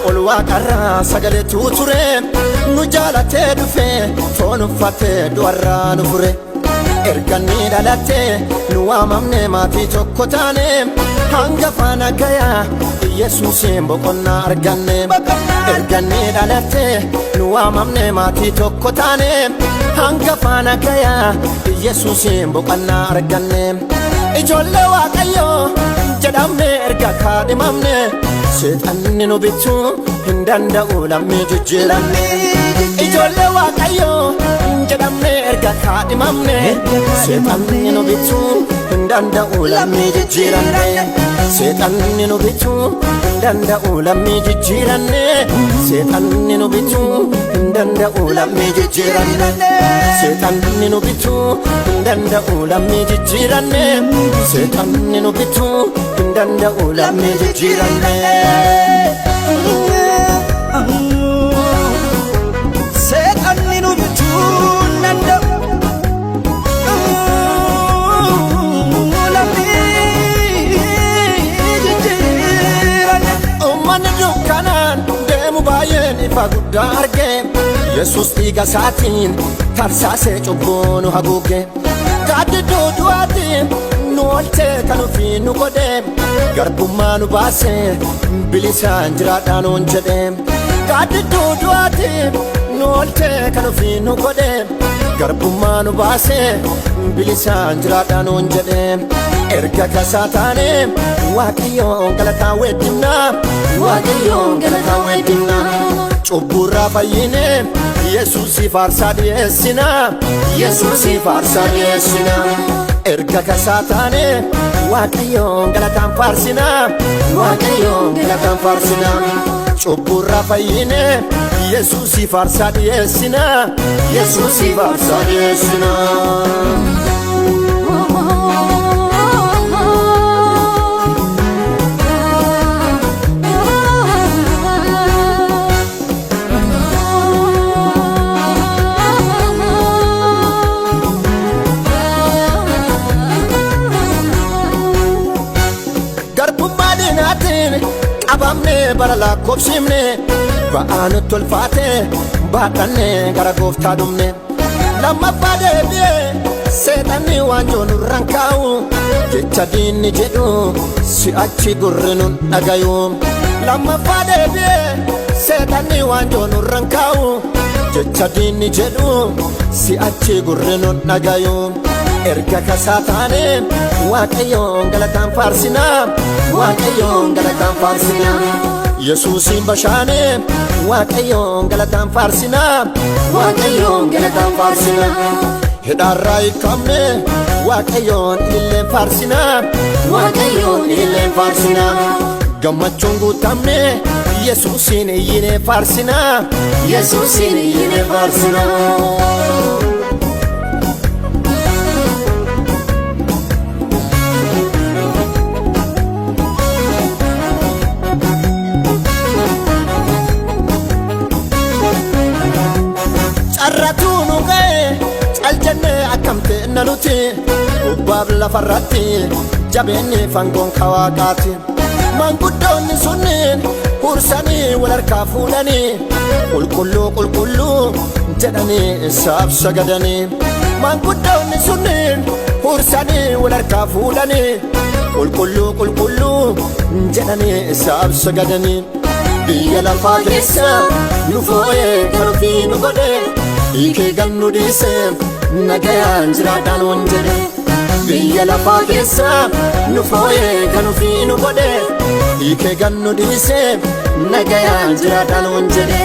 ol waaqarra sagale tuture nu jaalate dhufe foon uffate du'arra nu fure erganni dhalate nu waamamne maatii tokko taane hangafa nagaya Yesuusin boqonnaa arganne erganni dhalate nu waamamne maatii tokko taane hangafa nagaya Yesuusin boqonnaa arganne ijoollee Waaqayyoo jedhamne erga kaadhimamne seexanni nu bituu hin danda'u lammii jijjiiramne ijoollee Waaqayyoo jedhamne erga kaadhimamne seexanni nu bituu hin danda'u lammii jijjiiramne seexanni nu bituu hin danda'u lammii jijjiiramne seexanni nu bituu hin danda'u lammii jijjiiramne seexanni nu bituu hin danda'u lammii jijjiiramne seexanni nu bituu hin danda'u lammii jijjiiramne seexanni nu bituu hin danda'u ifa guddaa arge Yesuus dhiiga isaatiin tarsaasee cubbuu nu haguuge gaaddiduu du'aatiin nu oolchee kan ofii nu godhe garbummaa nu baase bilisaan jiraadhaa nuun jedhe gaaddiduu du'aatiin nu oolchee kan ofii nu godhe garbummaa nu baase bilisaan jiraadhaa nuun jedhe erga kasaa taane Waaqayyoon galataa weeddinaa Waaqayyoon galataa weeddinaa cubburraa fayyine Yesuusiif aarsaa dhiyeessinaa Yesuusiif aarsaa dhiyeessinaa erga kasaa taane Waaqayyoon galataan faarsinaa Waaqayyoon galataan faarsinaa cubburraa fayyine Yesuusiif aarsaa dhiyeessinaa Yesuusiif aarsaa dhiyeessinaa qabamne bara lakkoofsimne ba'aanutti ulfaate baadhanne gara gooftaa dhumne lammaffaa deebi'ee seexanni waanjoo nurraan kaa'u jecha diinni jedhu si'achi gurri nun dhagayu lammaffaa deebi'ee seexanni waanjoo nurraan kaa'u jecha diinni jedhu si'achi gurri nun dhagayu erga kasaa taane Waaqayyoon galataan faarsinaa Waaqayyoon galataan faarsinaa Yesuusin bashaane Waaqayyoon galataan faarsinaa Waaqayyoon galataan faarsinaa hidhaarraa hiikamne Waaqayyoon ililleen faarsinaa Waaqayyoon ililleen faarsinaa gammachuun guutamne Yesuusin iyyinee faarsinaa Yesuusin iyyinee faarsinaa arratuunu ga'e caljenne akkamte nanuti ubbaaf lafarratti jabeenni fangoon kawaaqaati manguddoonni sunniin hursanii wal harkaa fuudhanii qulqulluu qulqulluu jedhanii isaaf sagadanii manguddoonni sunniin hursanii wal harkaa fuudhanii qulqulluu qulqulluu jedhanii isaaf sagadanii biyya lafaa keessa nu foo'ee kan ofii nu godhe hiikee gannu dhiise nagayaan jiraadhaan nuun jedhe biyya lafaa keessa nu foo'ee kan ofii nu godhe hiikee gannu dhiise nagayaan jiraadhaan nuun jedhe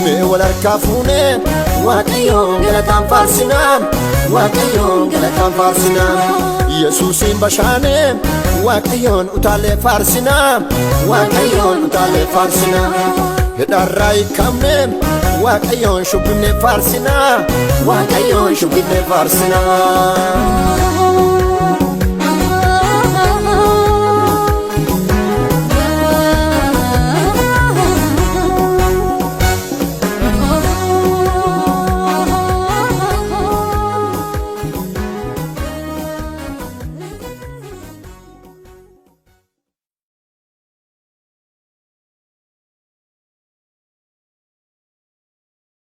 mee wal harkaa fuune Waaqayyoon galataan faarsinaa Waaqayyoon galataan faarsinaa Yesuusin bashaane Waaqayyoon utaalee faarsinaa Waaqayyoon utaalee faarsinaa hidhaarraa hiikamne Waaqayyoon shubbifnee faarsinaa Waaqayyoon shubbifnee faarsinaa